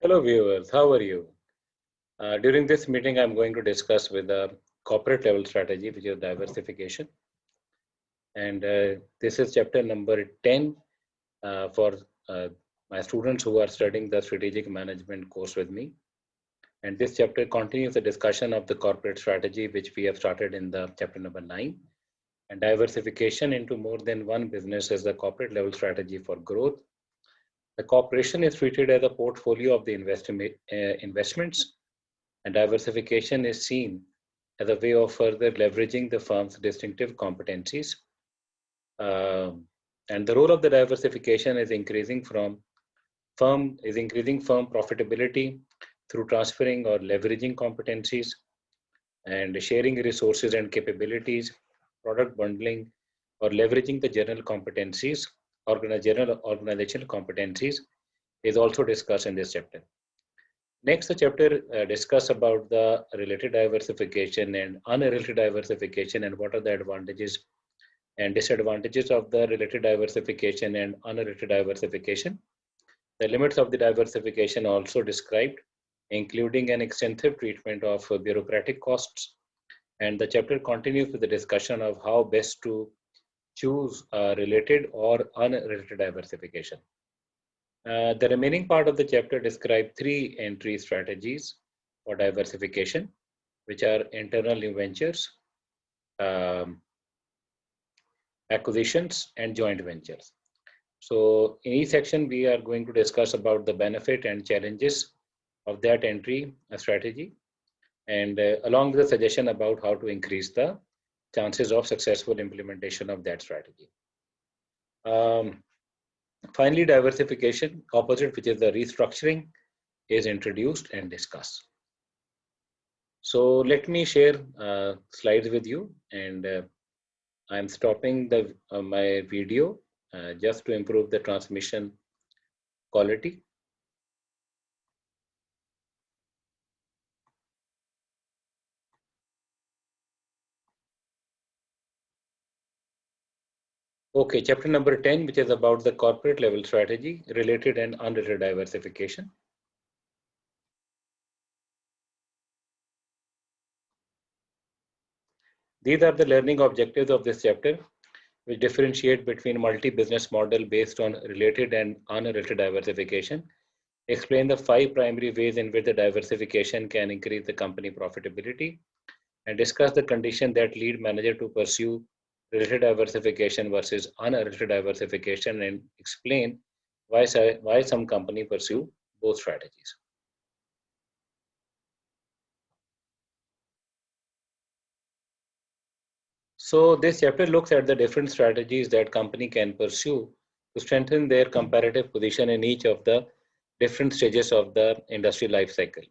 Hello viewers, how are you? During this meeting, I'm going to discuss with the corporate level strategy, which is diversification. And this is chapter number 10 for my students who are studying the strategic management course with me. And this chapter continues the discussion of the corporate strategy, which we have started in the chapter number 9. And diversification into more than one business is the corporate level strategy for growth. The corporation is treated as a portfolio of the investments, and diversification is seen as a way of further leveraging the firm's distinctive competencies. And the role of the diversification is increasing firm profitability through transferring or leveraging competencies and sharing resources and capabilities, product bundling, or leveraging the general competencies, general organizational competencies is also discussed in this chapter. Next, the chapter discuss about the related diversification and unrelated diversification and what are the advantages and disadvantages of the related diversification and unrelated diversification. The limits of the diversification also described, including an extensive treatment of bureaucratic costs. And the chapter continues with the discussion of how best to choose related or unrelated diversification. The remaining part of the chapter describes 3 entry strategies for diversification, which are internal new ventures, acquisitions, and joint ventures. So in each section, we are going to discuss about the benefit and challenges of that entry strategy, and along with a suggestion about how to increase the chances of successful implementation of that strategy. Finally, diversification opposite, which is the restructuring, is introduced and discussed. So let me share slides with you, and I'm stopping the my video just to improve the transmission quality. Okay, chapter number 10, which is about the corporate level strategy, related and unrelated diversification. These are the learning objectives of this chapter, which differentiate between multi-business model based on related and unrelated diversification. Explain the 5 primary ways in which the diversification can increase the company profitability, and discuss the condition that lead manager to pursue related diversification versus unrelated diversification, and explain why some company pursue both strategies. So this chapter looks at the different strategies that company can pursue to strengthen their comparative position in each of the different stages of the industry life cycle.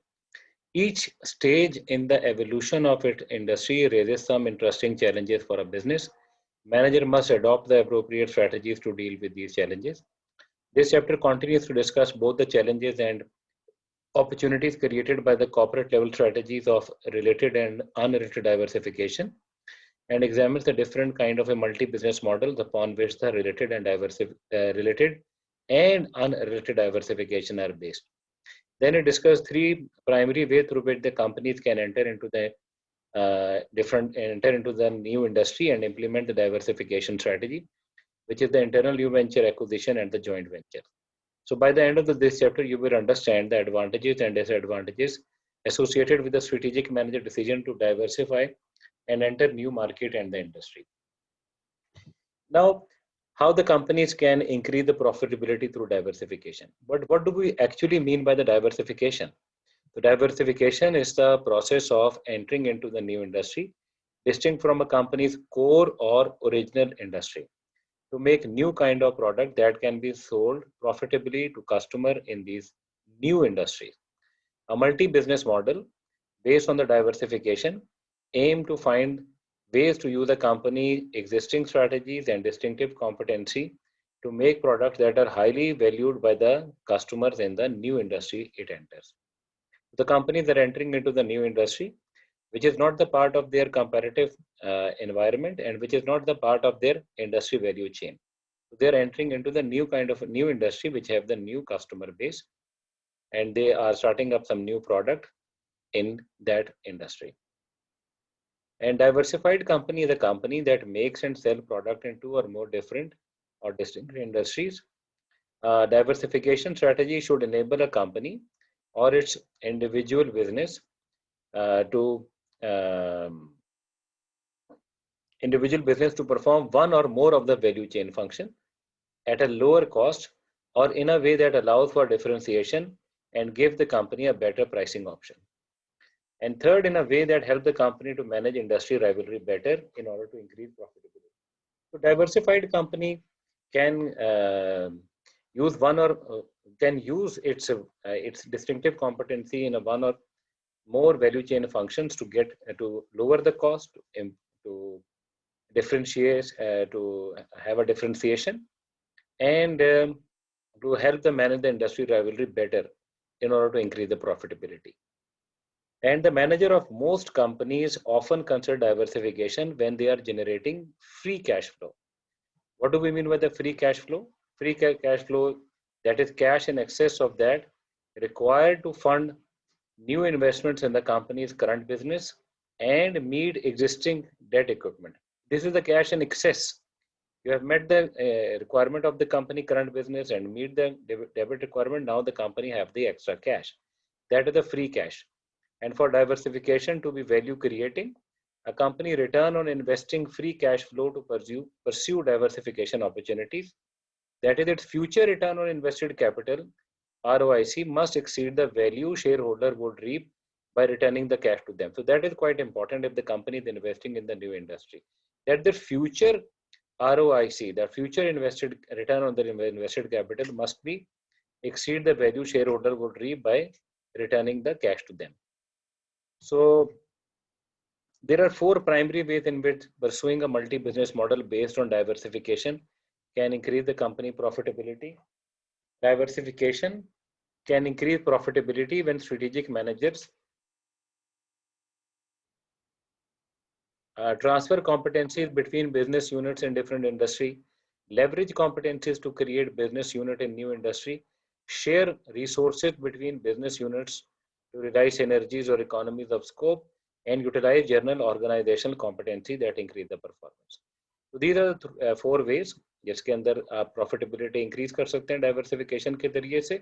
Each stage in the evolution of its industry raises some interesting challenges for a business. Manager must adopt the appropriate strategies to deal with these challenges. This chapter continues to discuss both the challenges and opportunities created by the corporate level strategies of related and unrelated diversification, and examines the different kind of a multi-business models upon which the related and unrelated diversification are based. Then it discussed 3 primary ways through which the companies can enter into the new industry and implement the diversification strategy, which is the internal new venture, acquisition, and the joint venture. So by the end of this chapter, you will understand the advantages and disadvantages associated with the strategic manager decision to diversify and enter new market and the industry. Now, how the companies can increase the profitability through diversification. But what do we actually mean by the diversification? The diversification is the process of entering into the new industry, distinct from a company's core or original industry, to make new kind of product that can be sold profitably to customer in these new industries. A multi-business model based on the diversification aim to find ways to use a company's existing strategies and distinctive competency to make products that are highly valued by the customers in the new industry it enters. The companies are entering into the new industry, which is not the part of their comparative environment and which is not the part of their industry value chain. They are entering into the new kind of new industry which have the new customer base, and they are starting up some new product in that industry. And diversified company is a company that makes and sell product in two or more different or distinct industries. Diversification strategy should enable a company or its individual business to um, perform one or more of the value chain function at a lower cost or in a way that allows for differentiation and give the company a better pricing option. And third, in a way that helps the company to manage industry rivalry better in order to increase profitability. So diversified company can use one or can use its distinctive competency in a one or more value chain functions to get to lower the cost, to differentiate, to have a differentiation, and to help them manage the industry rivalry better in order to increase the profitability. And the manager of most companies often consider diversification when they are generating free cash flow. What do we mean by the free cash flow? Free cash flow, that is cash in excess of that required to fund new investments in the company's current business and meet existing debt equipment. This is the cash in excess. You have met the requirement of the company current business and meet the debit requirement. Now the company have the extra cash. That is the free cash. And for diversification to be value creating, a company return on investing free cash flow to pursue diversification opportunities. That is, its future return on invested capital ROIC must exceed the value shareholder would reap by returning the cash to them. So that is quite important if the company is investing in the new industry. That the future ROIC, the future invested return on the invested capital must be exceed the value shareholder would reap by returning the cash to them. So there are four primary ways in which pursuing a multi-business model based on diversification can increase the company profitability. Diversification can increase profitability when strategic managers transfer competencies between business units in different industry, leverage competencies to create business unit in new industry, share resources between business units to realize synergies or economies of scope, and utilize general organizational competency that increase the performance. So these are the four ways जिसके अंदर आप profitability increase कर सकते हैं diversification के जरिए से,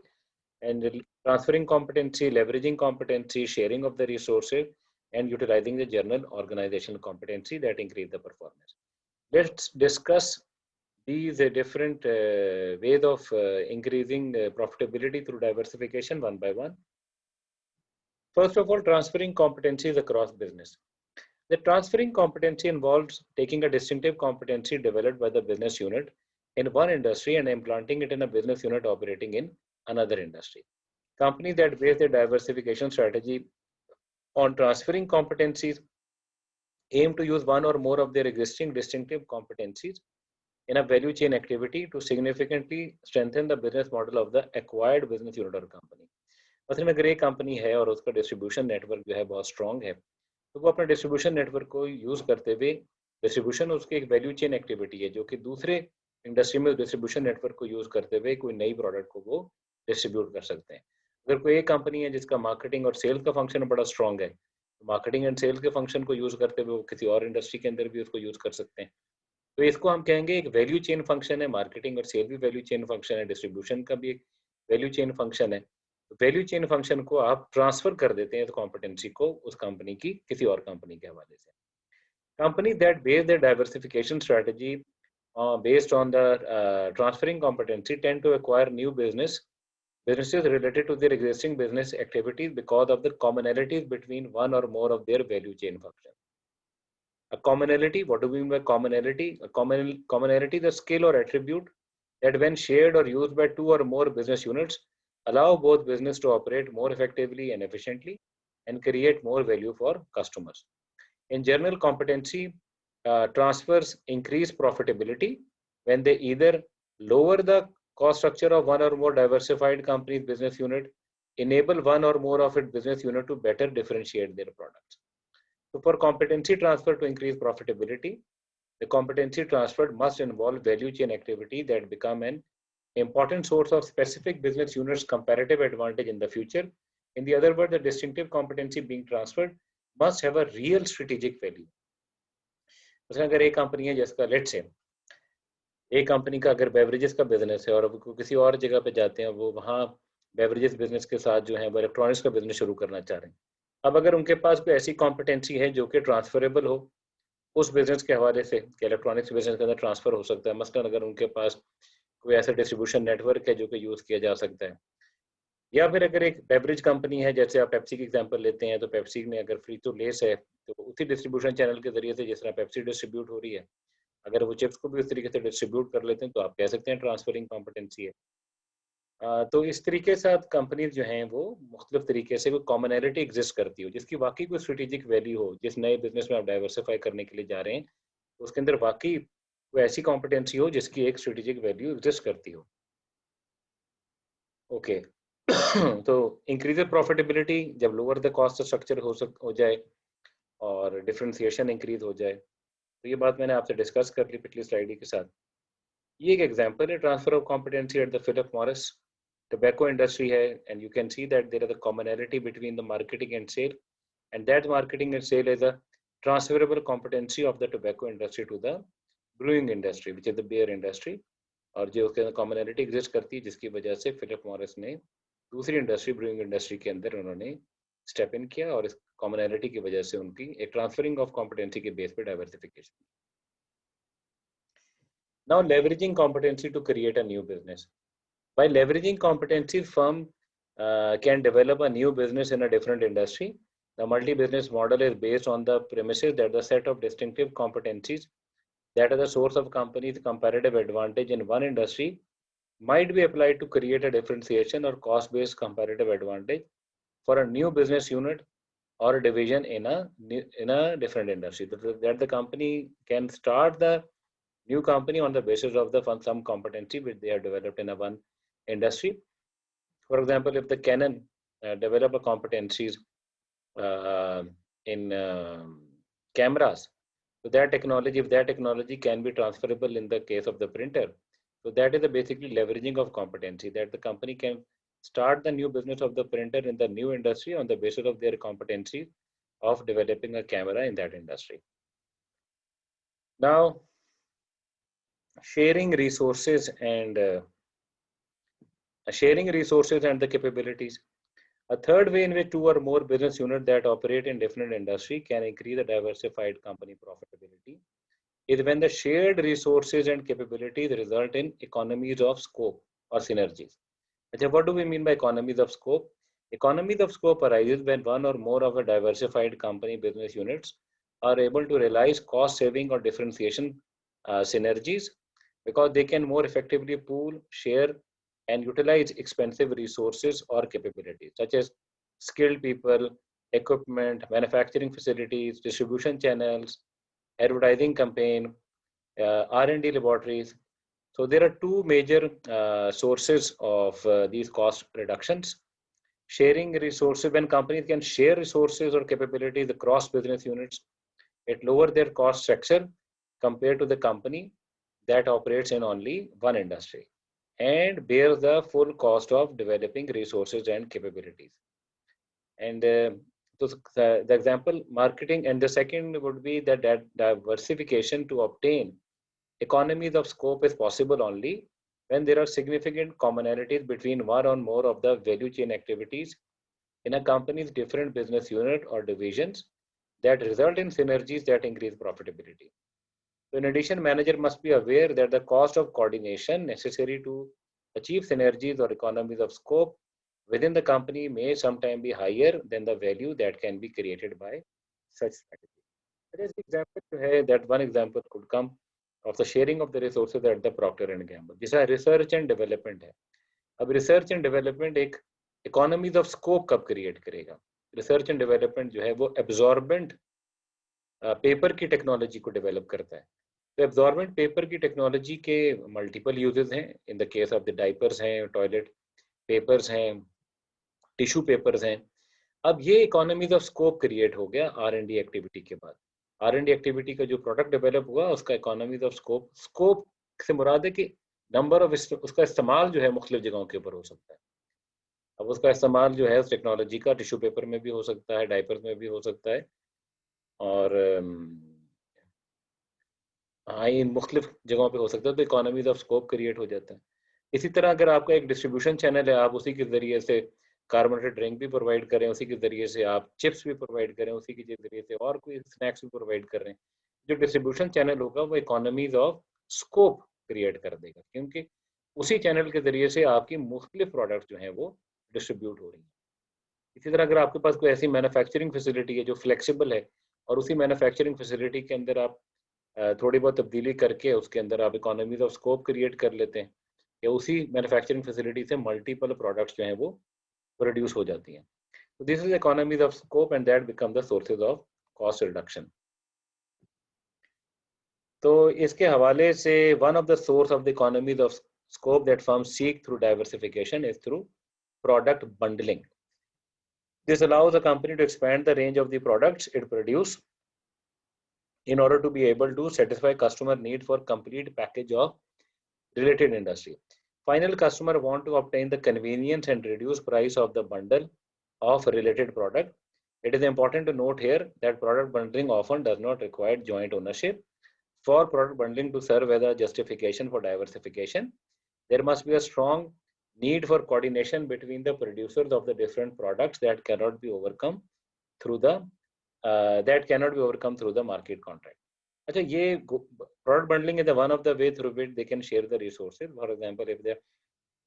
and transferring competency, leveraging competency, sharing of the resources, and utilizing the general organizational competency that increase the performance. Let's discuss these different ways of increasing profitability through diversification one by one. First of all, transferring competencies across business. The transferring competency involves taking a distinctive competency developed by the business unit in one industry and implanting it in a business unit operating in another industry. Companies that base their diversification strategy on transferring competencies aim to use one or more of their existing distinctive competencies in a value chain activity to significantly strengthen the business model of the acquired business unit or company. मतलब अगर एक company है और उसका distribution network जो है बहुत strong है, तो वो अपने डिस्ट्रीब्यूशन नेटवर्क को यूज करते हुए, डिस्ट्रीब्यूशन उसकी एक वैल्यू चेन एक्टिविटी है जो कि दूसरे इंडस्ट्री में डिस्ट्रीब्यूशन नेटवर्क को यूज करते हुए कोई नई प्रोडक्ट को वो डिस्ट्रीब्यूट कर सकते हैं. अगर कोई एक कंपनी है जिसका मार्केटिंग और सेल्स का फंक्शन बड़ा स्ट्रॉन्ग है, तो मार्केटिंग एंड सेल्स के फंक्शन को यूज करते हुए वो किसी और इंडस्ट्री के अंदर भी उसको यूज कर सकते हैं. तो इसको हम कहेंगे एक वैल्यू चेन फंक्शन है. मार्केटिंग और सेल भी वैल्यू चेन फंक्शन है, डिस्ट्रीब्यूशन का भी एक वैल्यू चेन फंक्शन है. वैल्यू चेन फंक्शन को आप ट्रांसफर कर देते हैं कॉम्पिटेंसी को उस कंपनी की किसी और कंपनी के हवाले से. Company that base their diversification strategy based on the transferring competency tend to acquire new businesses related to their existing business activities because of the commonalities between one or more of their value chain functions. A commonality, what do we mean by commonality? A commonality is a skill or attribute that when shared or used by two or more business units allow both business to operate more effectively and efficiently and create more value for customers. In general, competency transfers increase profitability when they either lower the cost structure of one or more diversified companies business unit, enable one or more of its business unit to better differentiate their products. So for competency transfer to increase profitability, the competency transferred must involve value chain activity that become an important source of specific business units comparative advantage in the future. In the other word, the distinctive competency being transferred must have a real strategic value. जैसे अगर एक company है जिसका late से एक company का अगर beverages का बिजनेस है और वो किसी और जगह पे जाते हैं, वो वहाँ बेवरेजेस बिजनेस के साथ जो है वो इलेक्ट्रॉनिक्स का बिजनेस शुरू करना चाह रहे हैं। अब अगर उनके पास कोई ऐसी कॉम्पिटेंसी है जो कि ट्रांसफरेबल हो उस बिजनेस के हवाले से कि इलेक्ट्रॉनिक्स बिजनेस के अंदर ट्रांसफर हो सकता है, मसलन अगर उनके पास कोई ऐसा डिस्ट्रीब्यूशन नेटवर्क है जो कि यूज़ किया जा सकता है, या फिर अगर एक बेवरेज कंपनी है, जैसे आप पेप्सी की एग्जांपल लेते हैं, तो पेप्सी में अगर फ्री टू लेस है तो उसी डिस्ट्रीब्यूशन चैनल के जरिए से जिस तरह पेप्सी डिस्ट्रीब्यूट हो रही है, अगर वो चिप्स को भी उस तरीके से डिस्ट्रीब्यूट कर लेते हैं तो आप कह सकते हैं ट्रांसफरिंग कॉम्पिटेंसी है। तो इस तरीके से साथ कंपनीज जो हैं वो मुख्तलिफ तरीके से कोई कॉमनैलिटी एग्जिस्ट करती हो जिसकी वाकई कोई स्ट्रेटेजिक वैल्यू हो, जिस नए बिजनेस में आप डाइवर्सिफाई करने के लिए जा रहे हैं तो उसके अंदर वाकई कोई ऐसी कॉम्पिटेंसी हो जिसकी एक स्ट्रेटेजिक वैल्यू एग्जिस्ट करती हो। ओके। तो इंक्रीज प्रॉफिटेबिलिटी, जब लोअर द कॉस्ट स्ट्रक्चर हो जाए और डिफरेंशिएशन इंक्रीज हो जाए, तो ये बात मैंने आपसे डिस्कस कर ली पिछली स्लाइड के साथ। ये एक एग्जांपल है transfer of competency at the Philip Morris tobacco industry है, and you can see that there is a commonality between the marketing and sale, and that marketing and sale is a transferable competency of the tobacco industry to the brewing industry, which is the beer industry, और जो उसके अंदर commonality exist करती है जिसकी वजह से Philip Morris ने दूसरी इंडस्ट्री ब्रूइंग इंडस्ट्री के अंदर उन्होंने स्टेप इन किया और इस कॉमनैलिटी की वजह से उनकी एक ट्रांसफरिंग ऑफ कॉम्पिटेंसी के बेस पे diversification. Now leveraging competency to create a new business. By leveraging competencies, firm can develop a new business in a different industry. The multi-business model is based on the premises that the set of distinctive competencies that are the source of company's comparative advantage in one industry might be applied to create a differentiation or cost-based comparative advantage for a new business unit or a division in a different industry. That the company can start the new company on the basis of the some competency which they have developed in a one industry. For example, if the Canon develop a competencies in cameras, so that technology, if that technology can be transferable in the case of the printer, so that is the basically leveraging of competency, that the company can start the new business of the printer in the new industry on the basis of their competency of developing a camera in that industry. Now, sharing resources and the capabilities. A third way in which two or more business units that operate in different industry can increase the diversified company profitability is when the shared resources and capabilities result in economies of scope or synergies. What do we mean by economies of scope? Economies of scope arises when one or more of a diversified company business units are able to realize cost saving or differentiation synergies because they can more effectively pool, share, and utilize expensive resources or capabilities such as skilled people, equipment, manufacturing facilities, distribution channels, advertising campaign, R&D laboratories. So there are two major sources of these cost reductions. Sharing resources, when companies can share resources or capabilities across business units, it lowers their cost structure compared to the company that operates in only one industry and bears the full cost of developing resources and capabilities. And so the example marketing, and the second would be that diversification to obtain economies of scope is possible only when there are significant commonalities between one or more of the value chain activities in a company's different business unit or divisions that result in synergies that increase profitability. So in addition, manager must be aware that the cost of coordination necessary to achieve synergies or economies of scope within the company may sometimes be higher than the value that can be created by such strategy. There is example that one example could come of the sharing of the resources at the Procter and Gamble. This is research and development है. अब research and development एक economies of scope कब create करेगा? Research and development जो है वो absorbent paper की technology को डेवलप करता है। तो एब्जॉर्बेंट पेपर की टेक्नोलॉजी के मल्टीपल यूजेस हैं। In the case of the diapers हैं, टॉयलेट पेपर्स हैं, टिश्यू पेपर्स हैं। अब ये इकोनॉमीज ऑफ स्कोप क्रिएट हो गया R&D एक्टिविटी के बाद। R&D एक्टिविटी का जो प्रोडक्ट डेवलप हुआ उसका इकोनॉमीज ऑफ स्कोप, स्कोप से मुराद है कि नंबर ऑफ उसका इस्तेमाल जो है मुख्तलिफ जगहों के ऊपर हो सकता है। अब उसका इस्तेमाल जो है उस टेक्नोलॉजी का टिश्यू पेपर में भी हो सकता है, डायपर्स में भी हो सकता है, और हाँ, ये मुख्तलिफ जगहों पे हो सकता है, तो इकोनॉमीज ऑफ स्कोप क्रिएट हो जाता है। इसी तरह अगर आपका एक डिस्ट्रीब्यूशन चैनल है, आप उसी के ज़रिए से कार्बोनेटेड ड्रिंक भी प्रोवाइड करें, उसी के ज़रिए से आप चिप्स भी प्रोवाइड करें, उसी के ज़रिए से और कोई स्नैक्स भी प्रोवाइड कर रहे हैं, जो डिस्ट्रीब्यूशन चैनल होगा वो इकोनॉमीज ऑफ स्कोप क्रिएट कर देगा, क्योंकि उसी चैनल के ज़रिए से आपकी मुख्तलिफ प्रोडक्ट्स जो हैं वो डिस्ट्रीब्यूट हो रही हैं। इसी तरह अगर आपके पास कोई ऐसी मैन्युफैक्चरिंग फैसिलिटी है जो फ्लेक्सिबल है, और उसी मैन्युफैक्चरिंग फैसिलिटी के अंदर आप थोड़ी बहुत तब्दीली करके उसके अंदर आप इकोनॉमीज ऑफ स्कोप क्रिएट कर लेते हैं, या उसी मैन्युफैक्चरिंग फैसिलिटी से मल्टीपल प्रोडक्ट्स जो हैं वो प्रोड्यूस हो जाती हैं। तो this is economies of scope and that become the sources of cost reduction. तो इसके हवाले से one of the source of the economies of scope that firm seek through diversification is through product bundling. This allows a company to expand the range of the products it produces in order to be able to satisfy customer need for complete package of related industry. Final customer want to obtain the convenience and reduced price of the bundle of related product. It is important to note here that product bundling often does not require joint ownership. For product bundling to serve as a justification for diversification, there must be a strong need for coordination between the producers of the different products that cannot be overcome through the market contract. अच्छा, ये product bundling is the one of the way through which they can share the resources. For example, if they,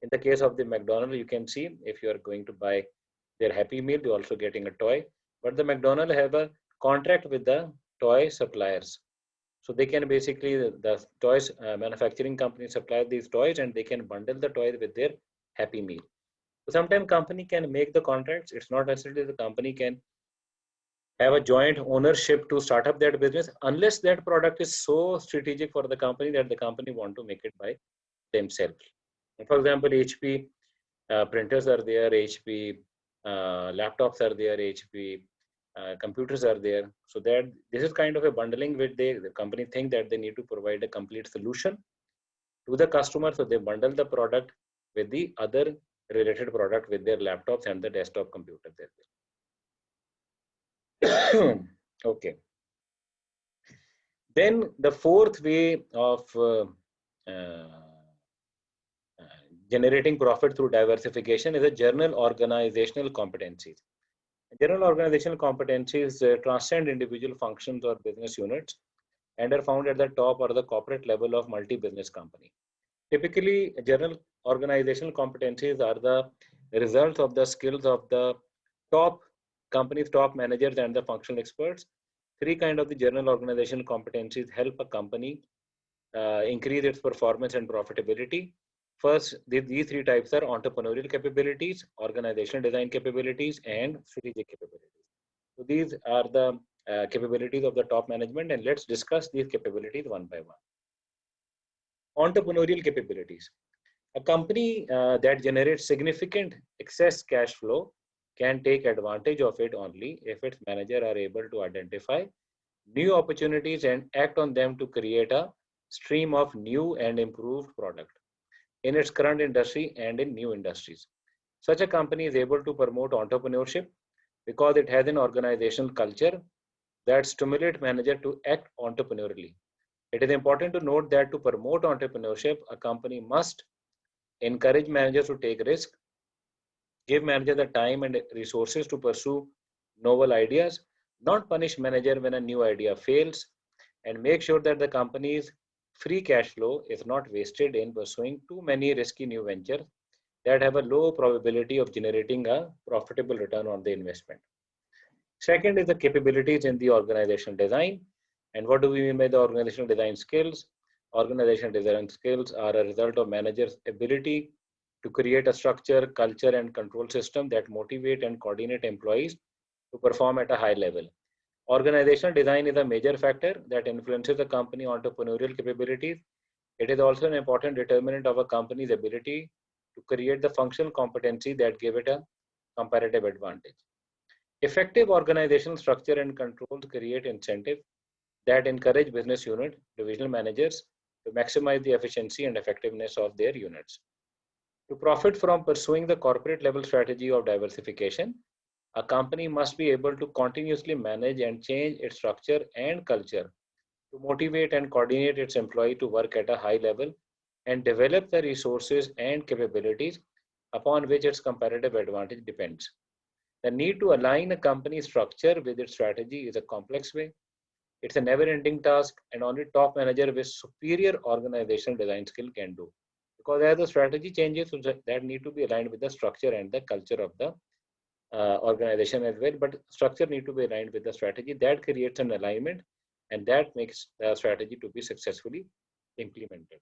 in the case of the McDonald's, you can see if you are going to buy their Happy Meal, you're also getting a toy. But the McDonald's have a contract with the toy suppliers. So they can basically, the toys manufacturing company supply these toys and they can bundle the toys with their Happy Meal. So sometimes company can make the contracts. It's not necessarily the company can have a joint ownership to start up that business unless that product is so strategic for the company that the company want to make it by themselves. For example, HP printers are there, HP laptops are there, HP computers are there. So that this is kind of a bundling which the company think that they need to provide a complete solution to the customer. So they bundle the product with the other related product with their laptops and the desktop computers as well. Okay. Then the fourth way of generating profit through diversification is a general organizational competencies. General organizational competencies transcend individual functions or business units and are found at the top or the corporate level of multi-business company. Typically, general organizational competencies are the result of the skills of the top company's top managers and the functional experts. Three kind of the general organizational competencies help a company increase its performance and profitability. First, these three types are entrepreneurial capabilities, organizational design capabilities, and strategic capabilities. So these are the capabilities of the top management, and let's discuss these capabilities one by one. Entrepreneurial capabilities. A company that generates significant excess cash flow can take advantage of it only if its managers are able to identify new opportunities and act on them to create a stream of new and improved product in its current industry and in new industries. Such a company is able to promote entrepreneurship because it has an organizational culture that stimulates managers to act entrepreneurially. It is important to note that to promote entrepreneurship, a company must encourage managers to take risks, give managers the time and resources to pursue novel ideas, not punish manager when a new idea fails, and make sure that the company's free cash flow is not wasted in pursuing too many risky new ventures that have a low probability of generating a profitable return on the investment. Second is the capabilities in the organizational design. And what do we mean by the organizational design skills? Organizational design skills are a result of managers' ability to create a structure, culture, and control system that motivate and coordinate employees to perform at a high level. Organizational design is a major factor that influences a company's entrepreneurial capabilities. It is also an important determinant of a company's ability to create the functional competency that give it a comparative advantage. Effective organizational structure and controls create incentives that encourage business unit, divisional managers, to maximize the efficiency and effectiveness of their units. To profit from pursuing the corporate level strategy of diversification, a company must be able to continuously manage and change its structure and culture to motivate and coordinate its employee to work at a high level and develop the resources and capabilities upon which its competitive advantage depends. The need to align a company structure with its strategy is a complex way. It's a never-ending task, and only top manager with superior organizational design skill can do. Because as the strategy changes, so that need to be aligned with the structure and the culture of the organization as well. But structure need to be aligned with the strategy. That creates an alignment, and that makes the strategy to be successfully implemented.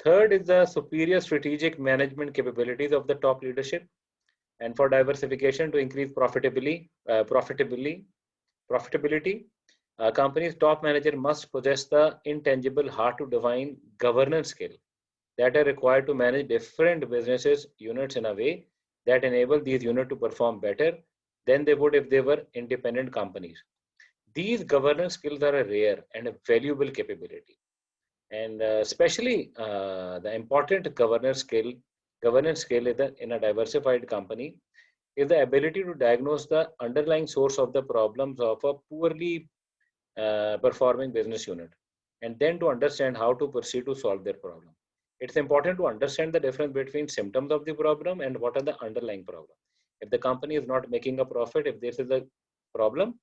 Third is the superior strategic management capabilities of the top leadership. And for diversification to increase profitability, a company's top manager must possess the intangible hard to define governance skill that are required to manage different businesses units in a way that enable these units to perform better than they would if they were independent companies. These governance skills are a rare and a valuable capability, and especially the important governance skill is in a diversified company is the ability to diagnose the underlying source of the problems of a poorly performing business unit, and then to understand how to proceed to solve their problem. It's important to understand the difference between symptoms of the problem and what are the underlying problem. If the company is not making a profit, if this is a problem,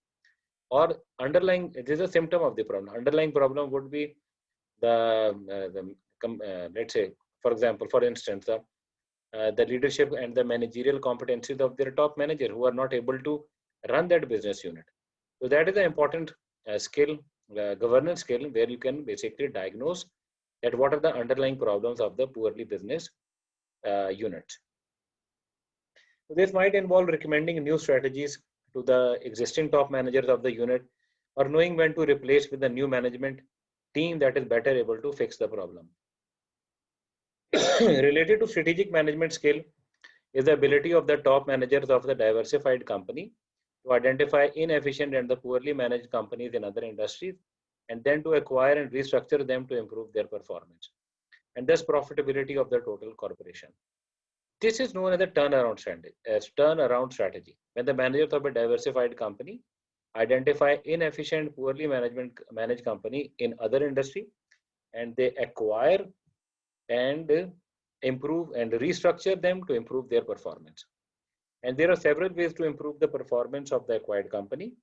or underlying, it is a symptom of the problem. Underlying problem would be let's say, for example, for instance, the leadership and the managerial competencies of their top manager who are not able to run that business unit. So that is an important skill, governance skill, where you can basically diagnose that what are the underlying problems of the poorly business unit. So this might involve recommending new strategies to the existing top managers of the unit, or knowing when to replace with a new management team that is better able to fix the problem. Related to strategic management skill is the ability of the top managers of the diversified company to identify inefficient and the poorly managed companies in other industries, and then to acquire and restructure them to improve their performance and thus profitability of the total corporation. This is known as a turnaround strategy. When the managers of a diversified company identify inefficient, poorly managed company in other industry, and they acquire and improve and restructure them to improve their performance. And there are several ways to improve the performance of the acquired company.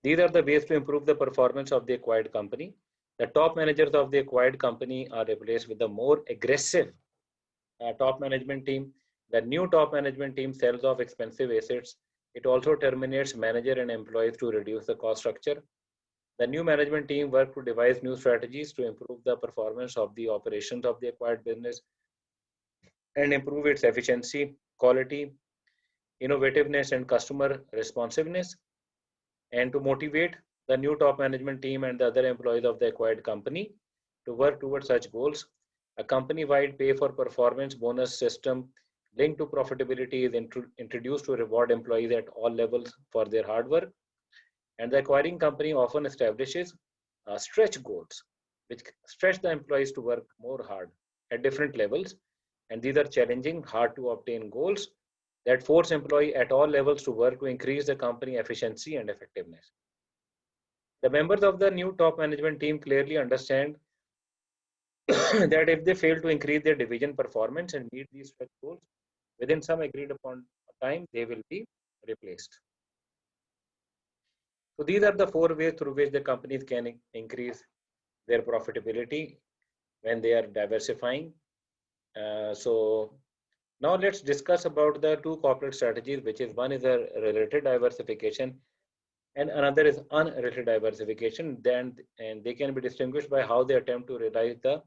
These are the ways to improve the performance of the acquired company. The top managers of the acquired company are replaced with a more aggressive top management team. The new top management team sells off expensive assets. It also terminates manager and employees to reduce the cost structure. The new management team work to devise new strategies to improve the performance of the operations of the acquired business and improve its efficiency, quality, innovativeness, and customer responsiveness, and to motivate the new top management team and the other employees of the acquired company to work towards such goals. A company-wide pay for performance bonus system linked to profitability is introduced to reward employees at all levels for their hard work. And the acquiring company often establishes stretch goals, which stretch the employees to work more hard at different levels. And these are challenging, hard to obtain goals that force employee at all levels to work to increase the company efficiency and effectiveness. The members of the new top management team clearly understand that if they fail to increase their division performance and meet these stretch goals within some agreed upon time, they will be replaced. So these are the 4 ways through which the companies can increase their profitability when they are diversifying. So now let's discuss about the 2 corporate strategies, which is one is a related diversification and another is unrelated diversification. And they can be distinguished by how they attempt to realize the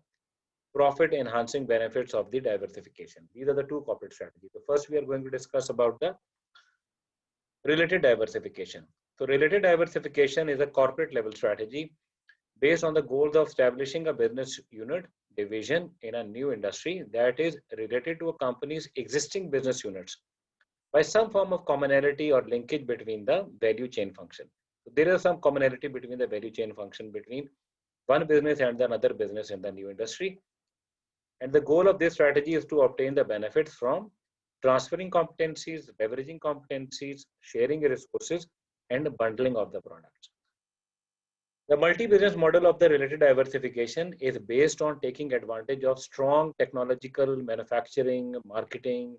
profit enhancing benefits of the diversification. These are the 2 corporate strategies. So first we are going to discuss about the related diversification. So related diversification is a corporate level strategy based on the goals of establishing a business unit division in a new industry that is related to a company's existing business units by some form of commonality or linkage between the value chain function. So there is some commonality between the value chain function between one business and another business in the new industry. And the goal of this strategy is to obtain the benefits from transferring competencies, leveraging competencies, sharing resources, and bundling of the products. The multi-business model of the related diversification is based on taking advantage of strong technological, manufacturing, marketing,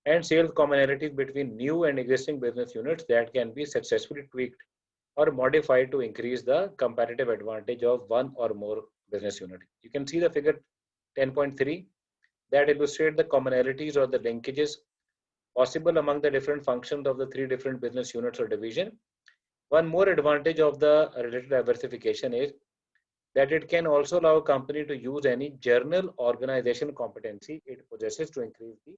and sales commonalities between new and existing business units that can be successfully tweaked or modified to increase the competitive advantage of one or more business unit. You can see the figure 10.3 that illustrate the commonalities or the linkages possible among the different functions of the three different business units or division. One more advantage of the related diversification is that it can also allow a company to use any general organization competency it possesses to increase the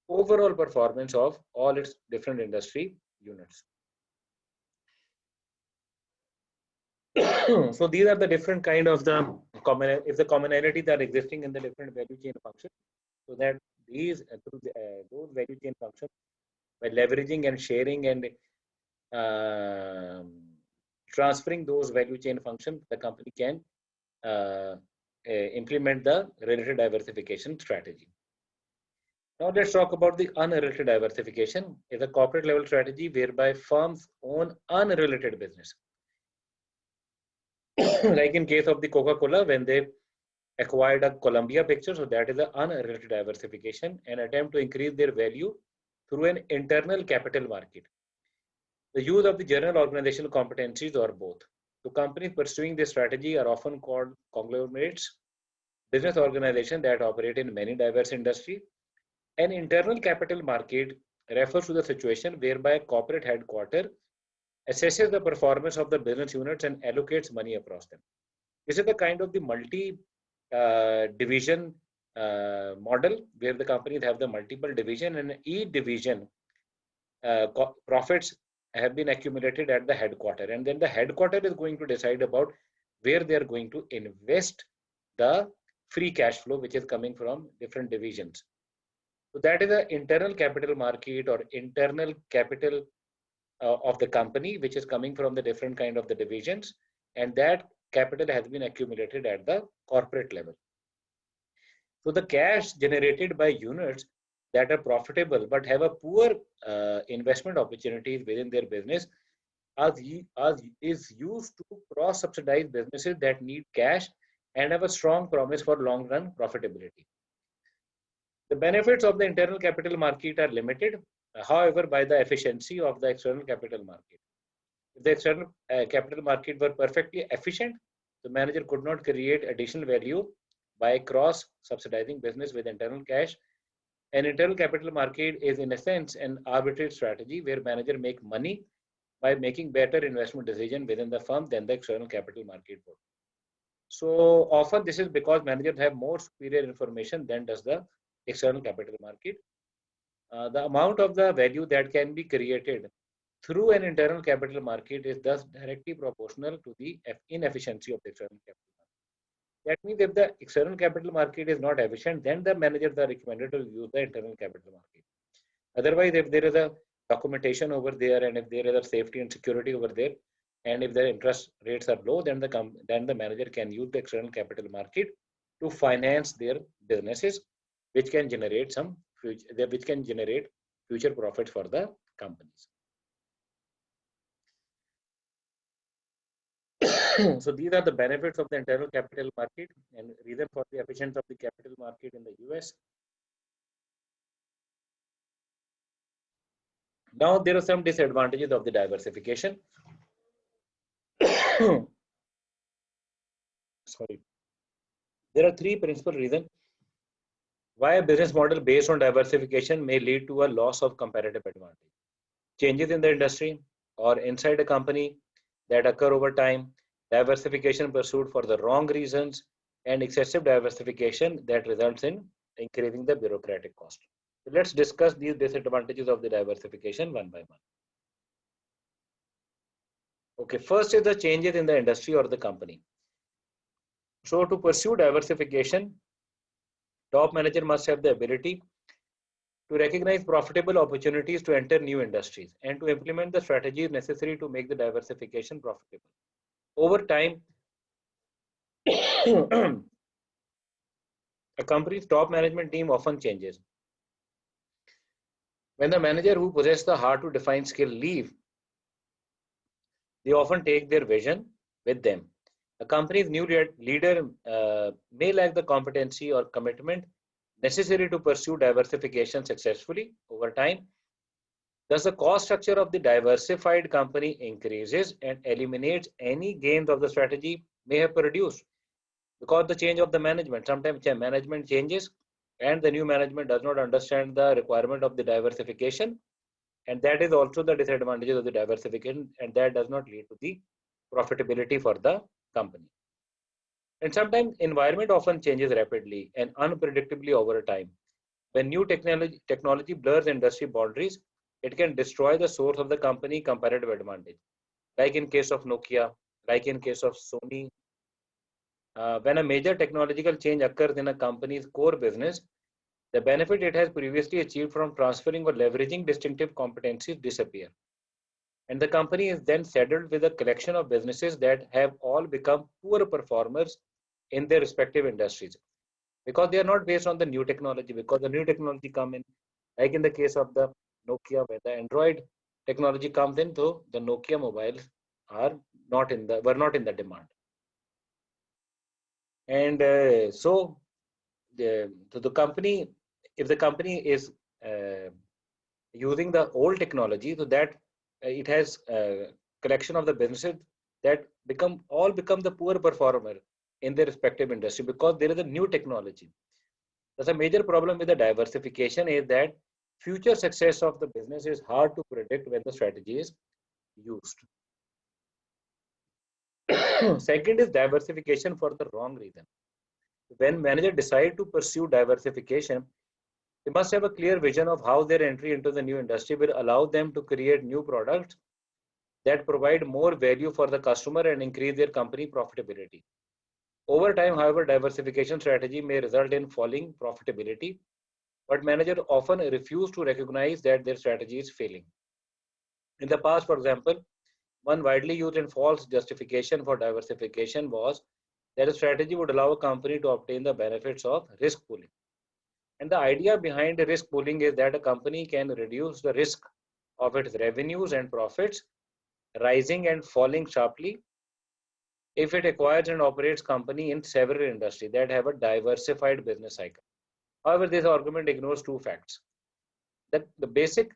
overall performance of all its different industry units. So these are the different kind of the common, if the commonalities are existing in the different value chain functions, so that these those value chain functions by leveraging and sharing and transferring those value chain functions, the company can implement the related diversification strategy. Now let's talk about the unrelated diversification. It's a corporate level strategy whereby firms own unrelated business. Like in case of the Coca-Cola, when they acquired a Columbia picture, so that is an unrelated diversification, an attempt to increase their value through an internal capital market. The use of the general organizational competencies or both. So companies pursuing this strategy are often called conglomerates, business organizations that operate in many diverse industries. An internal capital market refers to the situation whereby a corporate headquarters assesses the performance of the business units and allocates money across them. This is the kind of the multi-division model where the companies have the multiple division, and each division profits have been accumulated at the headquarters, and then the headquarters is going to decide about where they are going to invest the free cash flow which is coming from different divisions. So that is the internal capital market or internal capital of the company, which is coming from the different kind of the divisions, and that capital has been accumulated at the corporate level. So the cash generated by units that are profitable but have a poor investment opportunities within their business is used to cross-subsidize businesses that need cash and have a strong promise for long-run profitability. The benefits of the internal capital market are limited, however, by the efficiency of the external capital market. If the external capital market were perfectly efficient, the manager could not create additional value by cross-subsidizing business with internal cash. An internal capital market is, in a sense, an arbitrary strategy where manager make money by making better investment decision within the firm than the external capital market would. So often this is because managers have more superior information than does the external capital market. The amount of the value that can be created through an internal capital market is thus directly proportional to the inefficiency of the external capital market. That means if the external capital market is not efficient, then the managers are recommended to use the internal capital market. Otherwise, if there is a documentation over there and if there is a safety and security over there, and if the interest rates are low, then the manager can use the external capital market to finance their businesses, which can generate future profits for the companies. So these are the benefits of the internal capital market and reason for the efficiency of the capital market in the US. Now there are some disadvantages of the diversification. Sorry. There are three principal reasons why a business model based on diversification may lead to a loss of competitive advantage. Changes in the industry or inside a company that occur over time, diversification pursued for the wrong reasons, and excessive diversification that results in increasing the bureaucratic cost. So let's discuss these disadvantages of the diversification one by one. Okay, first is the changes in the industry or the company. So to pursue diversification, top manager must have the ability to recognize profitable opportunities to enter new industries and to implement the strategies necessary to make the diversification profitable. Over time, a company's top management team often changes. When the manager who possess the hard to define skill leave, they often take their vision with them. A company's new leader may lack the competency or commitment necessary to pursue diversification successfully over time. Thus, the cost structure of the diversified company increases and eliminates any gains of the strategy may have produced because the change of the management. Sometimes management changes and the new management does not understand the requirement of the diversification, and that is also the disadvantages of the diversification, and that does not lead to the profitability for the company. And sometimes environment often changes rapidly and unpredictably over time. When new technology blurs industry boundaries, it can destroy the source of the company comparative advantage. Like in case of Nokia, like in case of Sony, when a major technological change occurs in a company's core business, the benefit it has previously achieved from transferring or leveraging distinctive competencies disappear. And the company is then saddled with a collection of businesses that have all become poor performers in their respective industries because they are not based on the new technology. Because the new technology come in, like in the case of the Nokia, where the Android technology comes in, so the Nokia mobiles are were not in the demand. And so the company, if the company is using the old technology, so that it has a collection of the businesses that become the poor performer in their respective industry because there is a new technology. That's a major problem with the diversification is that future success of the business is hard to predict when the strategy is used. Second is diversification for the wrong reason. When managers decide to pursue diversification, they must have a clear vision of how their entry into the new industry will allow them to create new products that provide more value for the customer and increase their company profitability. Over time, however, diversification strategy may result in falling profitability, but managers often refuse to recognize that their strategy is failing. In the past, for example, one widely used and false justification for diversification was that a strategy would allow a company to obtain the benefits of risk pooling. And the idea behind the risk pooling is that a company can reduce the risk of its revenues and profits rising and falling sharply if it acquires and operates company in several industries that have a diversified business cycle. However, this argument ignores two facts. That the basic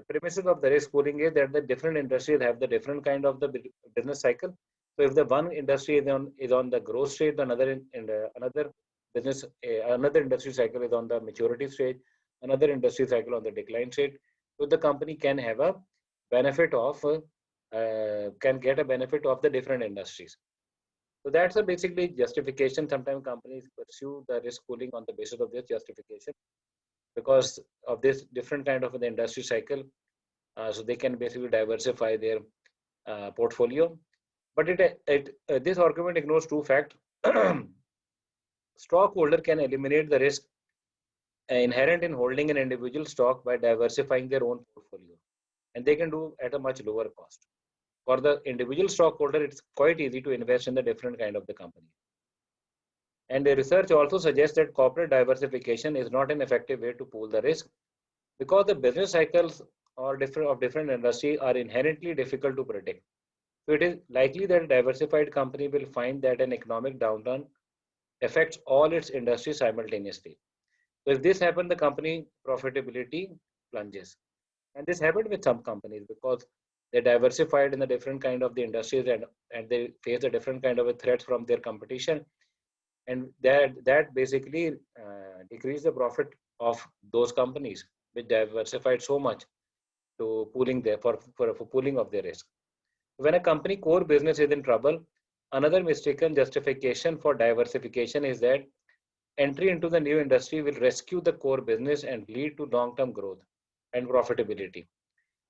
premises of the risk pooling is that the different industries have the different kind of the business cycle. So if the one industry is on the growth stage, another business another industry cycle is on the maturity stage, another industry cycle on the decline stage. So the company can have a benefit of can get a benefit of the different industries. So that's a basically justification. Sometimes companies pursue the risk pooling on the basis of this justification because of this different kind of the industry cycle. So they can basically diversify their portfolio. But this argument ignores two facts. Stockholder can eliminate the risk inherent in holding an individual stock by diversifying their own portfolio, and they can do at a much lower cost. For the individual stockholder, it's quite easy to invest in the different kind of the company. And the research also suggests that corporate diversification is not an effective way to pool the risk because the business cycles or different industries are inherently difficult to predict. So it is likely that a diversified company will find that an economic downturn affects all its industries simultaneously. So if this happens, the company profitability plunges. And this happened with some companies because they diversified in the different kind of the industries and they face a different kind of a threats from their competition. And that basically decreased the profit of those companies which diversified so much to pooling their for pooling of their risk. When a company core business is in trouble, another mistaken justification for diversification is that entry into the new industry will rescue the core business and lead to long-term growth and profitability.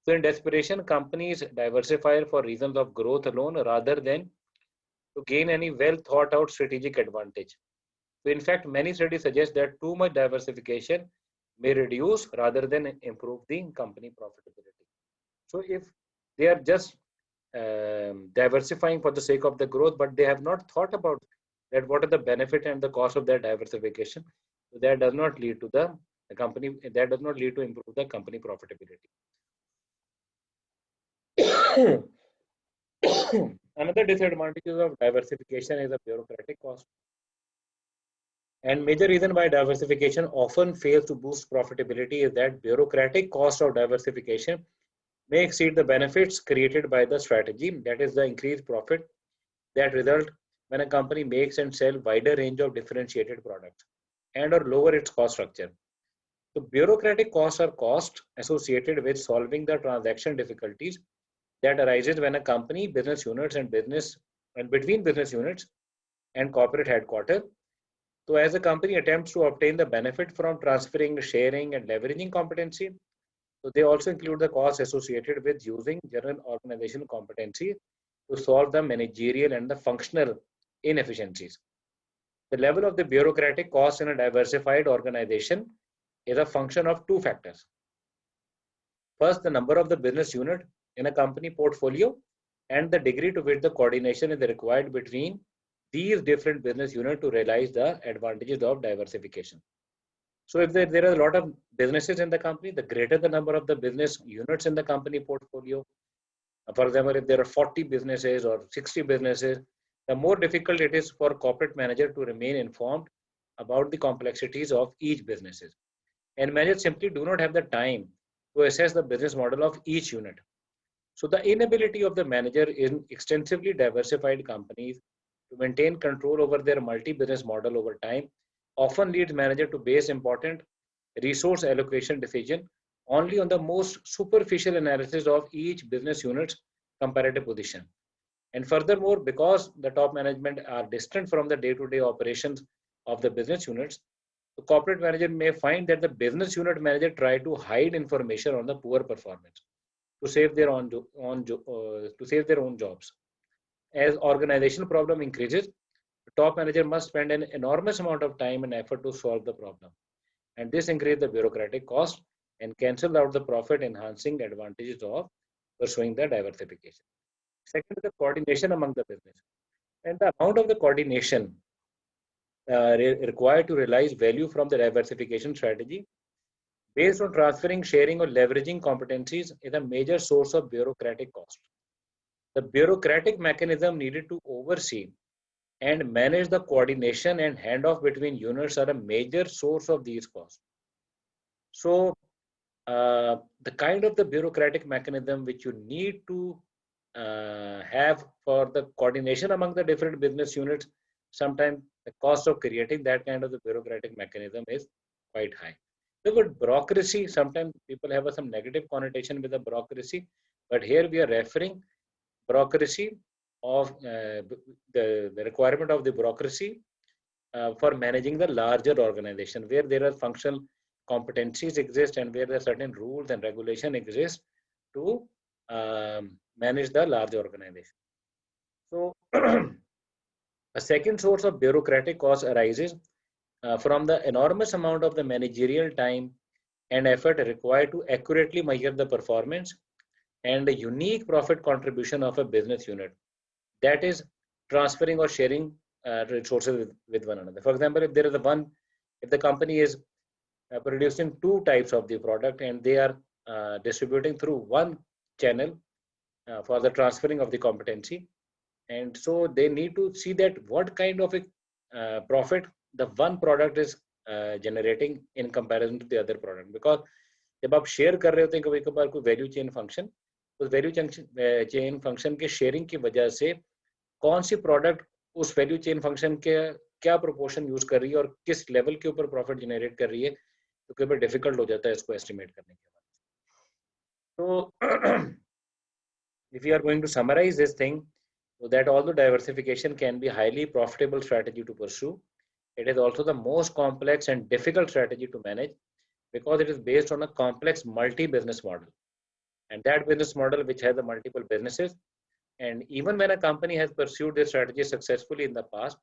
So in desperation, companies diversify for reasons of growth alone rather than to gain any well thought out strategic advantage. So in fact, many studies suggest that too much diversification may reduce rather than improve the company profitability. So if they are just diversifying for the sake of the growth, but they have not thought about that what are the benefit and the cost of that diversification, so that does not lead to the company, that does not lead to improve the company profitability. Another disadvantages of diversification is a bureaucratic cost. And major reason why diversification often fails to boost profitability is that bureaucratic cost of diversification may exceed the benefits created by the strategy, that is the increased profit that result when a company makes and sell wider range of differentiated products and or lower its cost structure. So bureaucratic costs are costs associated with solving the transaction difficulties that arises when a company, business units and business and between business units and corporate headquarters. So as a company attempts to obtain the benefit from transferring, sharing and leveraging competency, so they also include the costs associated with using general organizational competency to solve the managerial and the functional inefficiencies. The level of the bureaucratic costs in a diversified organization is a function of two factors. First, the number of the business unit in a company portfolio and the degree to which the coordination is required between these different business units to realize the advantages of diversification. So if there are a lot of businesses in the company, the greater the number of the business units in the company portfolio. For example, if there are 40 businesses or 60 businesses, the more difficult it is for corporate manager to remain informed about the complexities of each businesses. And managers simply do not have the time to assess the business model of each unit. So the inability of the manager in extensively diversified companies to maintain control over their multi-business model over time often leads manager to base important resource allocation decision only on the most superficial analysis of each business unit's comparative position. And furthermore, because the top management are distant from the day-to-day operations of the business units, the corporate manager may find that the business unit manager try to hide information on the poor performance to save their to save their own jobs. As organizational problem increases, the top manager must spend an enormous amount of time and effort to solve the problem. And this increases the bureaucratic cost and cancels out the profit enhancing advantages of pursuing the diversification. Second is the coordination among the business. And the amount of the coordination required to realize value from the diversification strategy based on transferring, sharing, or leveraging competencies is a major source of bureaucratic cost. The bureaucratic mechanism needed to oversee and manage the coordination and handoff between units are a major source of these costs. So, the kind of the bureaucratic mechanism which you need to have for the coordination among the different business units, sometimes the cost of creating that kind of the bureaucratic mechanism is quite high. The word bureaucracy, sometimes people have some negative connotation with the bureaucracy, but here we are referring bureaucracy of the requirement of the bureaucracy for managing the larger organization where there are functional competencies exist and where there are certain rules and regulation exist to manage the large organization. So a second source of bureaucratic cost arises from the enormous amount of the managerial time and effort required to accurately measure the performance and the unique profit contribution of a business unit, that is transferring or sharing resources with one another. For example, if there is if the company is producing two types of the product and they are distributing through one channel for the transferring of the competency, and so they need to see that what kind of a profit the one product is generating in comparison to the other product. Because जब आप share कर रहे होते हैं कभी कभार कोई value chain function, उस वैल्यू चेन फंक्शन के शेयरिंग की वजह से कौन सी प्रोडक्ट उस वैल्यू चेन फंक्शन के क्या प्रोपोर्शन यूज कर रही है और किस लेवल के ऊपर प्रॉफिट जनरेट कर रही है, तो कई बार डिफिकल्ट हो जाता है इसको एस्टिमेट करने के बाद. तो if you are going to summarize this thing, so that although diversification can be a highly profitable strategy to pursue, it is also the most complex and difficult strategy to manage because it is based on a complex multi-business model. And that business model which has the multiple businesses And even when a company has pursued this strategy successfully in the past,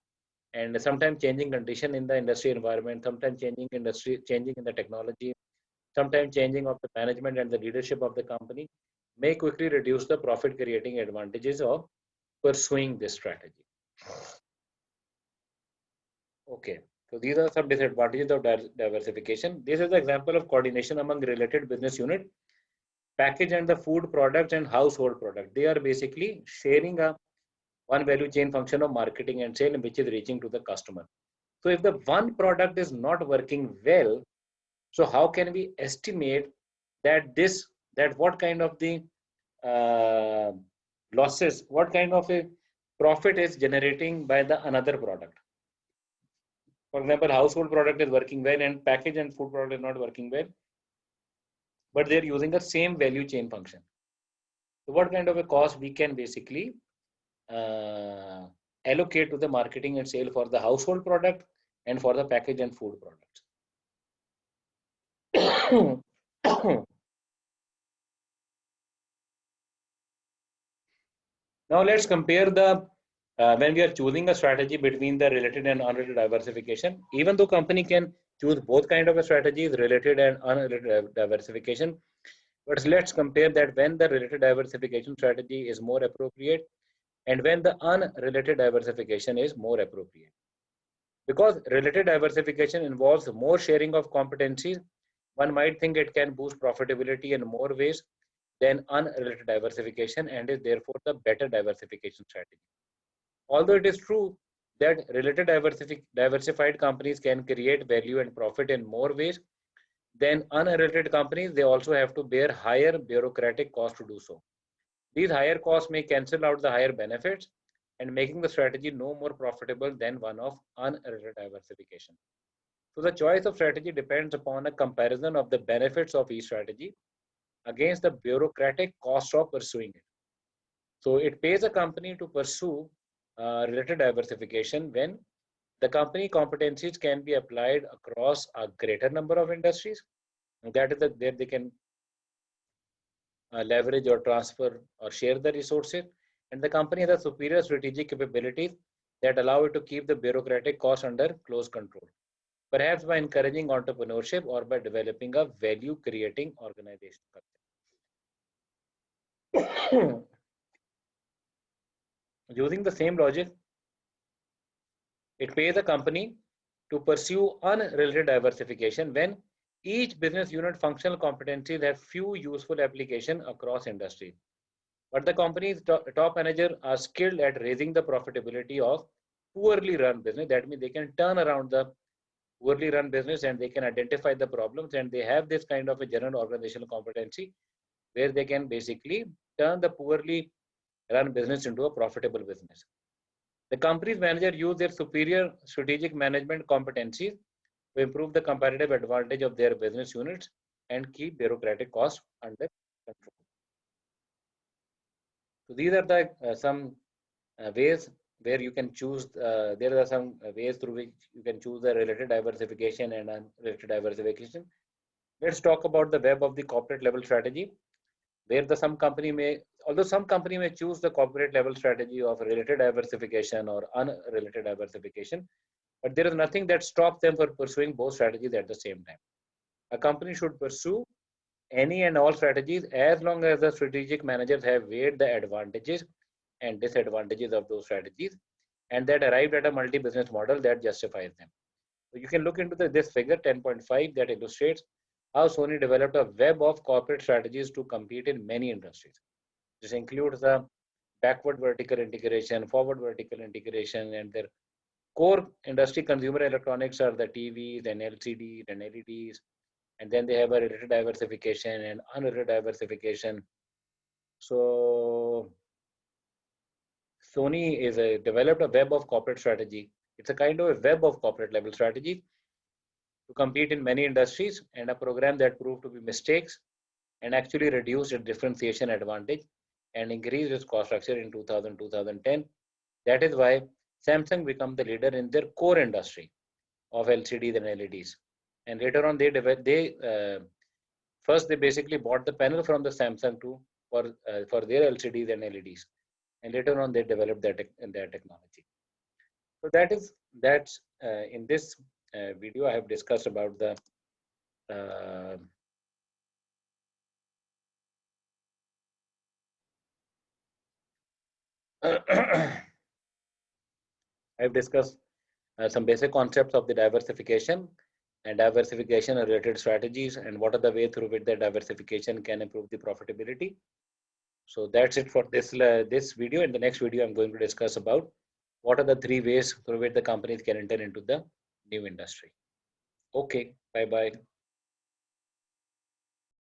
and sometimes changing condition in the industry environment, sometimes changing in the technology, sometimes changing of the management and the leadership of the company may quickly reduce the profit creating advantages of pursuing this strategy. Okay, so these are some disadvantages of diversification. This is the example of coordination among related business unit, package and the food products and household product. They are basically sharing a one value chain function of marketing and sale, which is reaching to the customer. So if the one product is not working well, so how can we estimate that what kind of the uh, losses, what kind of a profit is generating by the another product? For example, household product is working well and package and food product is not working well, but they're using the same value chain function. So what kind of a cost we can basically uh, allocate to the marketing and sale for the household product and for the package and food products? Now let's compare the when we are choosing a strategy between the related and unrelated diversification. Even though company can choose both kind of a strategies, related and unrelated diversification, but let's compare that when the related diversification strategy is more appropriate and when the unrelated diversification is more appropriate. Because related diversification involves more sharing of competencies, one might think it can boost profitability in more ways than unrelated diversification and is therefore the better diversification strategy. Although it is true that related diversified companies can create value and profit in more ways than unrelated companies, they also have to bear higher bureaucratic costs to do so. These higher costs may cancel out the higher benefits and making the strategy no more profitable than one of unrelated diversification. So the choice of strategy depends upon a comparison of the benefits of each strategy against the bureaucratic cost of pursuing it. So it pays a company to pursue related diversification when the company competencies can be applied across a greater number of industries. That is there they can leverage or transfer or share the resources, and the company has a superior strategic capabilities that allow it to keep the bureaucratic costs under close control, perhaps by encouraging entrepreneurship or by developing a value creating organization culture. Using the same logic, it pays a company to pursue unrelated diversification when each business unit functional competencies have few useful applications across industries. But the company's top managers are skilled at raising the profitability of poorly run business. That means they can turn around the poorly run business and they can identify the problems, and they have this kind of a general organizational competency where they can basically turn the poorly run business into a profitable business. The company's manager use their superior strategic management competencies to improve the competitive advantage of their business units and keep bureaucratic costs under control. So these are the some ways where you can choose. There are some ways through which you can choose the related diversification and unrelated diversification. Let's talk about the web of the corporate level strategy, where although some company may choose the corporate level strategy of related diversification or unrelated diversification, but there is nothing that stops them from pursuing both strategies at the same time. A company should pursue any and all strategies as long as the strategic managers have weighed the advantages and disadvantages of those strategies and that arrived at a multi-business model that justifies them. So you can look into this figure 10.5 that illustrates how Sony developed a web of corporate strategies to compete in many industries. This includes the backward vertical integration, forward vertical integration, and their core industry consumer electronics are the TVs and LCDs and LEDs, and then they have a related diversification and unrelated diversification. So Sony developed a web of corporate strategy. It's a kind of a web of corporate level strategy to compete in many industries, and a program that proved to be mistakes and actually reduced its differentiation advantage and increased its cost structure in 2010. That is why Samsung became the leader in their core industry of LCDs and LEDs. And later on, first they basically bought the panel from the Samsung for their LCDs and LEDs. and later on they develop their technology. So that's in this video I have discussed about the uh, I've discussed some basic concepts of the diversification and diversification related strategies, and what are the way through which the diversification can improve the profitability. So that's it for this video. In the next video, I'm going to discuss about what are the three ways through which the companies can enter into the new industry. Okay, bye bye.